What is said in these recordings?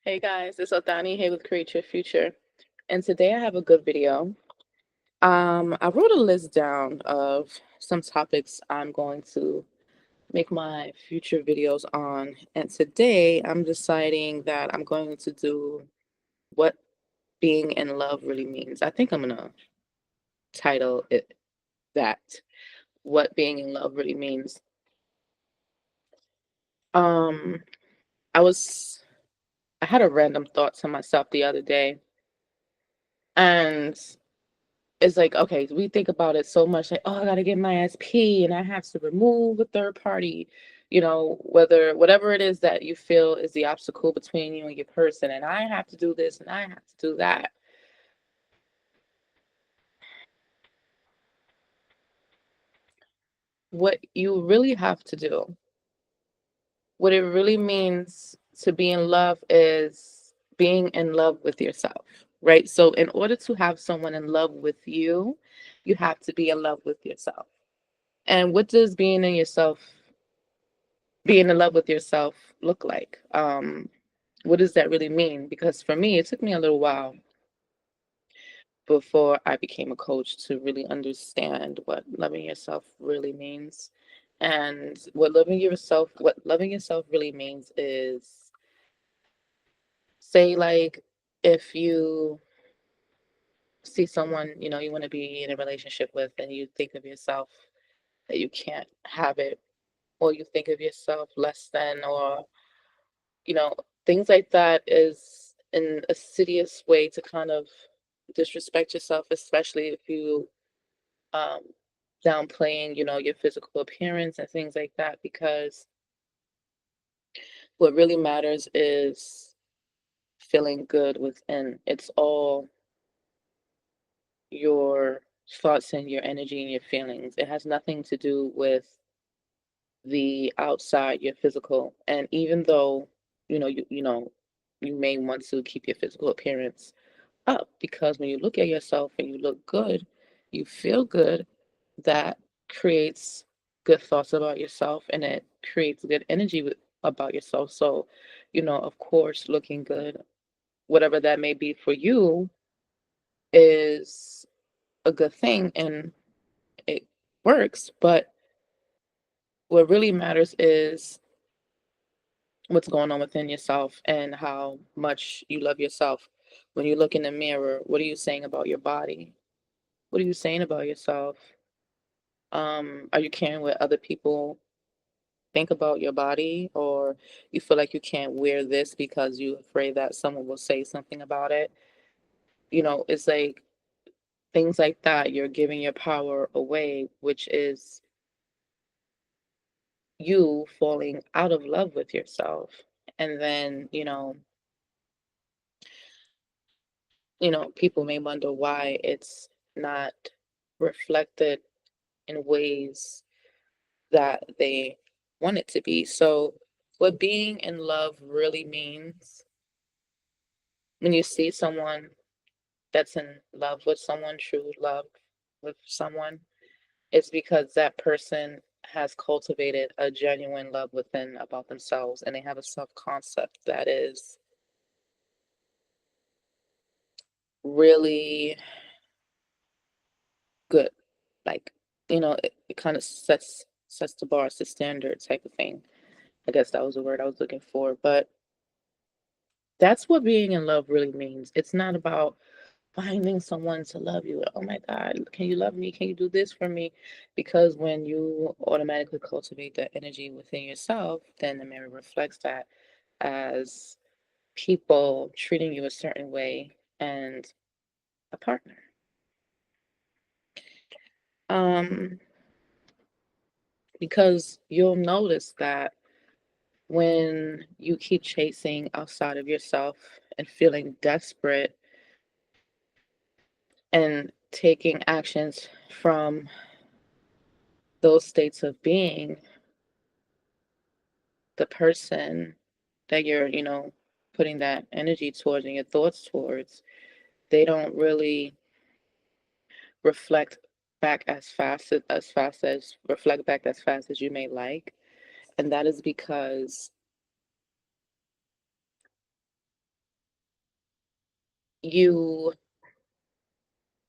Hey guys, it's Othania here with Create Your Future. And today I have a good video. I wrote a list down of some topics I'm going to make my future videos on. And today I'm deciding that I'm going to do what being in love really means. I think I'm gonna title it that, what being in love really means. Um, I was I had a random thought to myself the other day, and it's like, okay, we think about it so much like, oh, I gotta get my SP and I have to remove a third party, whatever it is that you feel is the obstacle between you and your person, and I have to do this and I have to do that. What you really have to do, what it really means to be in love is being in love with yourself, right? So, in order to have someone in love with you, you have to be in love with yourself. And what does being in love with yourself look like? What does that really mean? Because for me, it took me a little while before I became a coach to really understand what loving yourself really means. And what loving yourself really means is, say, like, if you see someone, you want to be in a relationship with, and you think of yourself that you can't have it, or you think of yourself less than, or you know, things like that is an insidious way to kind of disrespect yourself, especially if you um, downplaying, your physical appearance and things like that, because what really matters is feeling good within. It's all your thoughts and your energy and your feelings. It has nothing to do with the outside, your physical. And even though, you may want to keep your physical appearance up, because when you look at yourself and you look good, you feel good, that creates good thoughts about yourself, and it creates good energy about yourself. So, of course, looking good, whatever that may be for you, is a good thing and it works. But what really matters is what's going on within yourself and how much you love yourself. When you look in the mirror, what are you saying about your body? What are you saying about yourself? Are you caring what other people think about your body, or you feel like you can't wear this because you're afraid that someone will say something about it? It's like things like that. You're giving your power away, which is you falling out of love with yourself. And then, people may wonder why it's not reflected in ways that they want it to be. So, what being in love really means, when you see someone that's in love with someone, true love with someone, it's because that person has cultivated a genuine love within about themselves, and they have a self concept that is really good. Like, it kind of sets the bar, it's the standard type of thing. I guess that was the word I was looking for. But that's what being in love really means. It's not about finding someone to love you. Oh my God, can you love me? Can you do this for me? Because when you automatically cultivate that energy within yourself, then the mirror reflects that as people treating you a certain way and a partner. Um, because you'll notice that when you keep chasing outside of yourself and feeling desperate and taking actions from those states of being, the person that you're, putting that energy towards and your thoughts towards, they don't really reflect back as reflect back as fast as you may like. And that is because you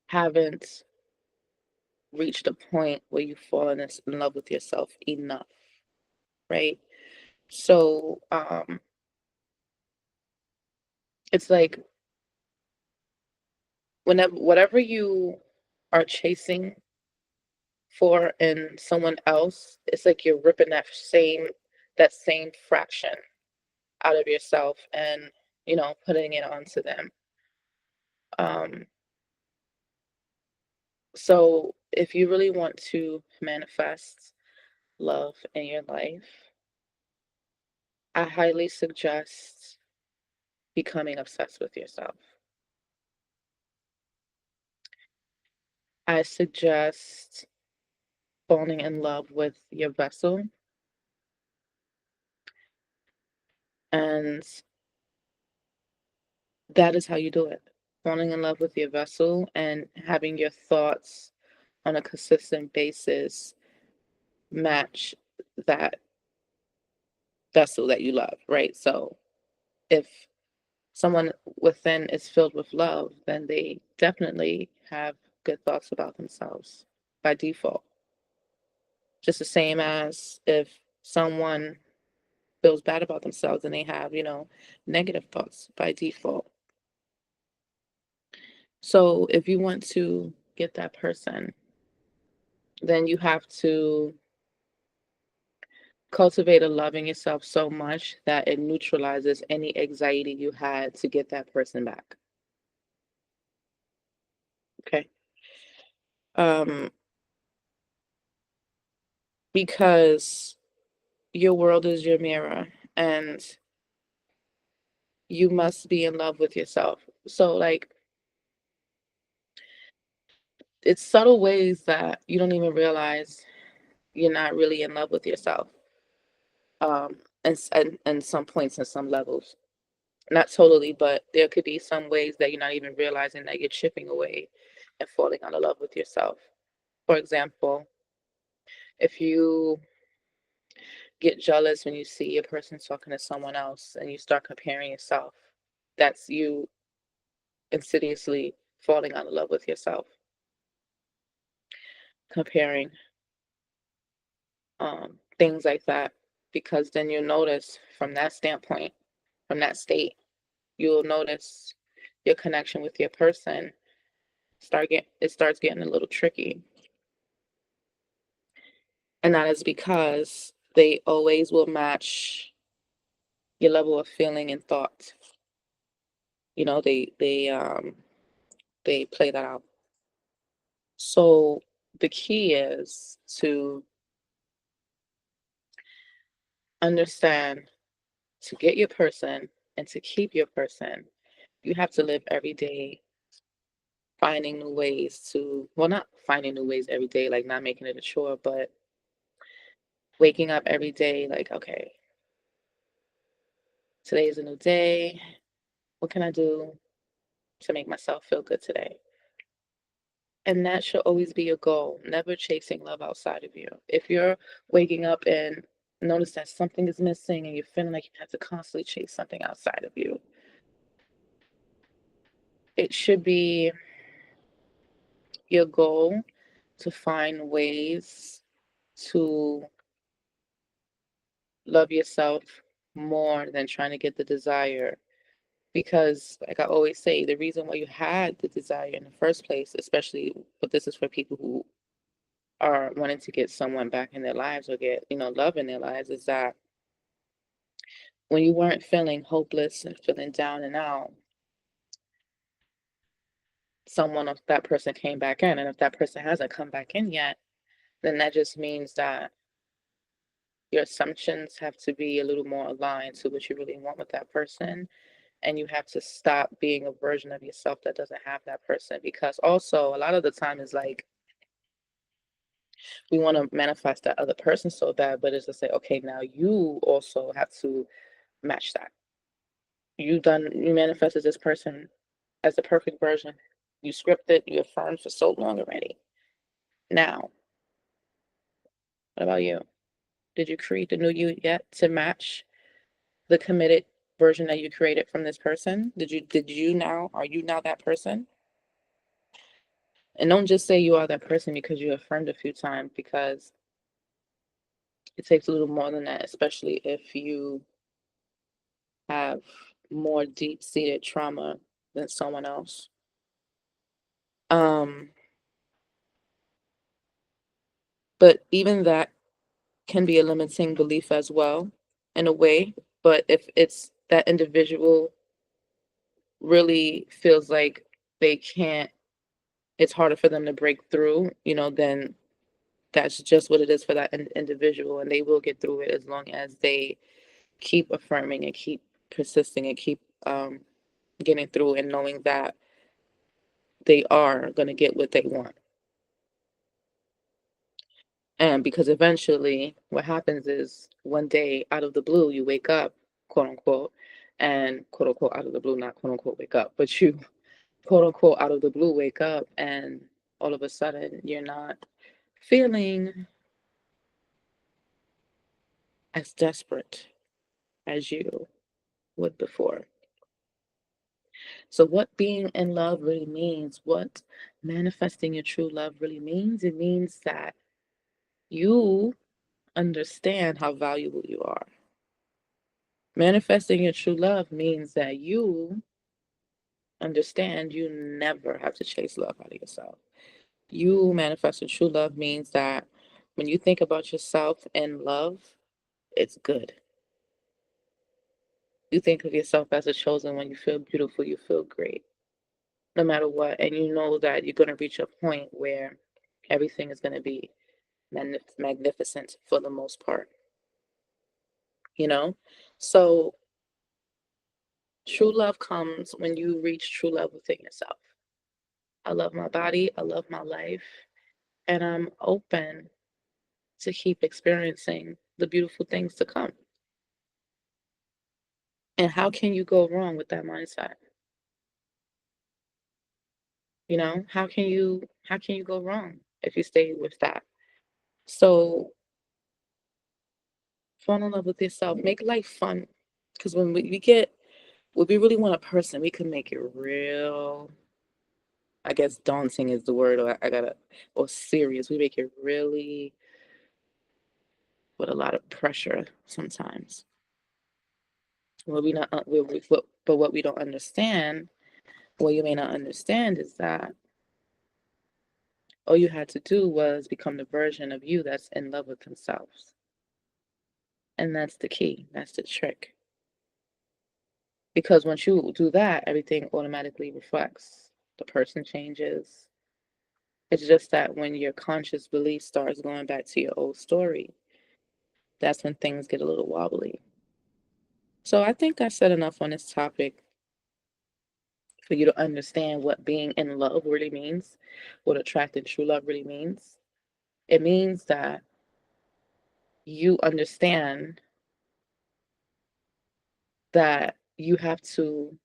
haven't reached a point where you've fallen in love with yourself enough, right? So it's like whatever you are chasing for in someone else, it's like you're ripping that same fraction out of yourself and putting it onto them. Um, so if you really want to manifest love in your life, I highly suggest becoming obsessed with yourself. I suggest falling in love with your vessel, and that is how you do it. Falling in love with your vessel and having your thoughts on a consistent basis match that vessel that you love, right? So if someone within is filled with love, then they definitely have good thoughts about themselves by default. Just the same as if someone feels bad about themselves and they have, negative thoughts by default. So if you want to get that person, then you have to cultivate a love in yourself so much that it neutralizes any anxiety you had to get that person back. Okay. Um, because your world is your mirror and you must be in love with yourself. So, like, it's subtle ways that you don't even realize you're not really in love with yourself. And some points and some levels. Not totally, but there could be some ways that you're not even realizing that you're chipping away and falling out of love with yourself. For example, if you get jealous when you see a person talking to someone else and you start comparing yourself, that's you insidiously falling out of love with yourself. Comparing things like that, because then you'll notice from that standpoint, from that state, you'll notice your connection with your person it starts getting a little tricky. And that is because they always will match your level of feeling and thought. They play that out. So the key is to understand, to get your person and to keep your person, you have to live every day finding new ways to, well, not finding new ways every day, like not making it a chore, but waking up every day like, okay, today is a new day. What can I do to make myself feel good today? And that should always be your goal, never chasing love outside of you. If you're waking up and notice that something is missing and you're feeling like you have to constantly chase something outside of you, it should be your goal to find ways to love yourself more than trying to get the desire. Because, like I always say, the reason why you had the desire in the first place, especially, but this is for people who are wanting to get someone back in their lives or get, love in their lives, is that when you weren't feeling hopeless and feeling down and out, someone of that person came back in. And if that person hasn't come back in yet, then that just means that your assumptions have to be a little more aligned to what you really want with that person. And you have to stop being a version of yourself that doesn't have that person. Because also, a lot of the time is like, we want to manifest that other person so bad, but it's just like, okay, now you also have to match that. You manifested this person as the perfect version. You scripted, you affirmed for so long already. Now, what about you? Did you create the new you yet to match the committed version that you created from this person? Are you now that person? And don't just say you are that person because you affirmed a few times, because it takes a little more than that, especially if you have more deep-seated trauma than someone else. But even that can be a limiting belief as well, in a way. But if it's that individual really feels like they can't, it's harder for them to break through, then that's just what it is for that individual, and they will get through it as long as they keep affirming and keep persisting and keep getting through and knowing that they are going to get what they want. And because eventually what happens is one day out of the blue, you wake up, quote unquote, and quote unquote out of the blue, not quote unquote wake up, but you quote unquote out of the blue wake up, and all of a sudden you're not feeling as desperate as you would before. So, what being in love really means, what manifesting your true love really means, it means that you understand how valuable you are. Manifesting your true love means that you understand you never have to chase love out of yourself. You manifesting true love means that when you think about yourself in love, it's good. You think of yourself as a chosen one, you feel beautiful, you feel great, no matter what. And you know that you're going to reach a point where everything is going to be magnificent for the most part, you know? So true love comes when you reach true love within yourself. I love my body, I love my life, and I'm open to keep experiencing the beautiful things to come. And how can you go wrong with that mindset? How can you go wrong if you stay with that? So fall in love with yourself. Make life fun. Because when we really want a person, we can make it real, I guess daunting is the word, or serious. We make it really with a lot of pressure sometimes. What we not, but what we don't understand, what you may not understand is that all you had to do was become the version of you that's in love with themselves. And that's the key. That's the trick. Because once you do that, everything automatically reflects. The person changes. It's just that when your conscious belief starts going back to your old story, that's when things get a little wobbly. So I think I said enough on this topic for you to understand what being in love really means, what attracting true love really means. It means that you understand that you have to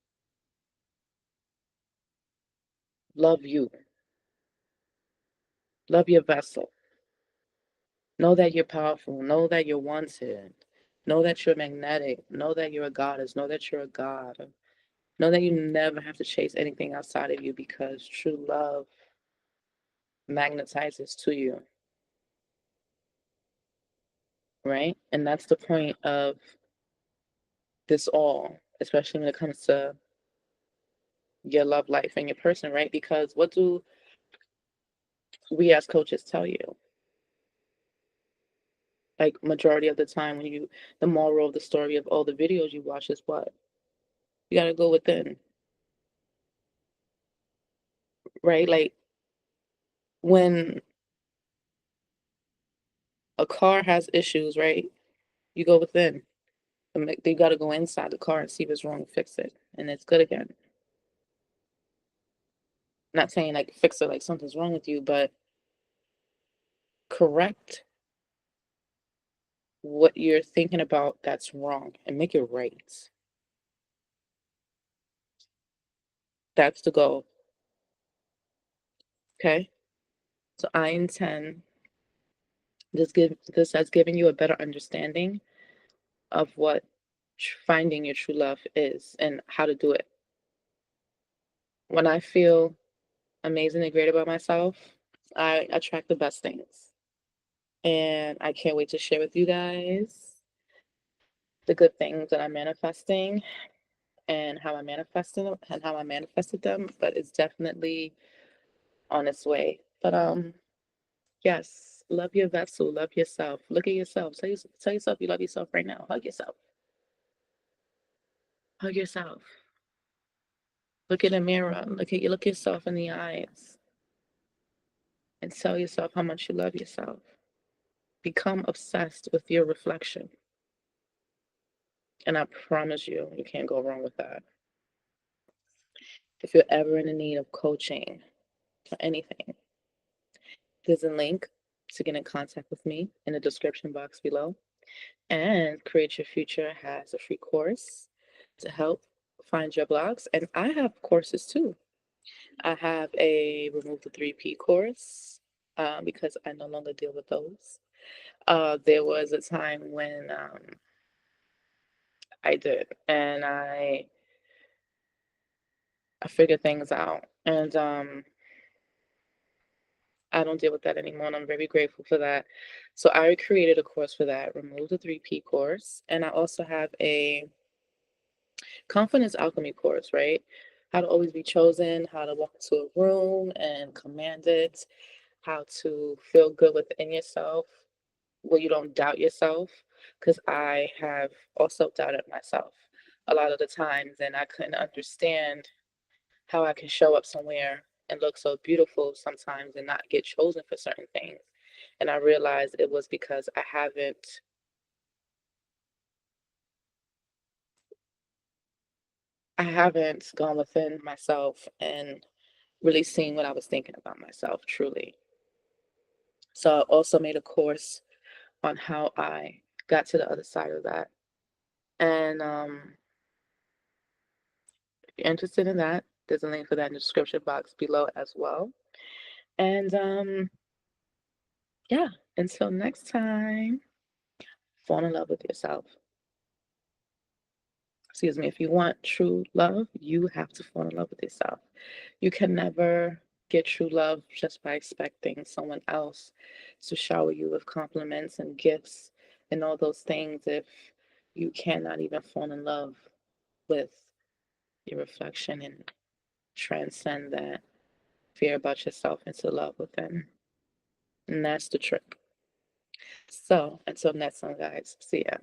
love you, love your vessel. Know that you're powerful. Know that you're wanted. Know that you're magnetic. Know that you're a goddess. Know that you're a god. Know that you never have to chase anything outside of you, because true love magnetizes to you, right? And that's the point of this all, especially when it comes to your love life and your person, right? Because what do we as coaches tell you? Like, majority of the time, the moral of the story of all the videos you watch is what? You got to go within, right? Like, when a car has issues, right? You go within. They got to go inside the car and see what's wrong and fix it, and it's good again. Not saying like fix it like something's wrong with you, but correct what you're thinking about that's wrong and make it right. That's the goal. Okay. So I intend this has given you a better understanding of what finding your true love is and how to do it. When I feel amazing and great about myself, I attract the best things. And I can't wait to share with you guys the good things that I'm manifesting and how I manifested them and how I manifested them, but it's definitely on its way. But yes, love your vessel, love yourself. Look at yourself. Tell yourself you love yourself right now. Hug yourself. Hug yourself. Look in the mirror. Look yourself in the eyes and tell yourself how much you love yourself. Become obsessed with your reflection. And I promise you, you can't go wrong with that. If you're ever in the need of coaching or anything, there's a link to get in contact with me in the description box below. And Create Your Future has a free course to help find your blocks. And I have courses too. I have a Remove the 3P course because I no longer deal with those. There was a time when I did, and I figured things out, and I don't deal with that anymore, and I'm very grateful for that. So I created a course for that, Remove the 3P course, and I also have a confidence alchemy course, right? How to always be chosen, how to walk into a room and command it, how to feel good within yourself where you don't doubt yourself. Because I have also doubted myself a lot of the times, and I couldn't understand how I can show up somewhere and look so beautiful sometimes and not get chosen for certain things. And I realized it was because I haven't gone within myself and really seen what I was thinking about myself truly. So I also made a course on how I got to the other side of that. And if you're interested in that, there's a link for that in the description box below as well. And yeah, until next time, fall in love with yourself. Excuse me, if you want true love, you have to fall in love with yourself. You can never get true love just by expecting someone else to shower you with compliments and gifts and all those things if you cannot even fall in love with your reflection and transcend that fear about yourself into love within. And that's the trick. So until next time, guys, see ya.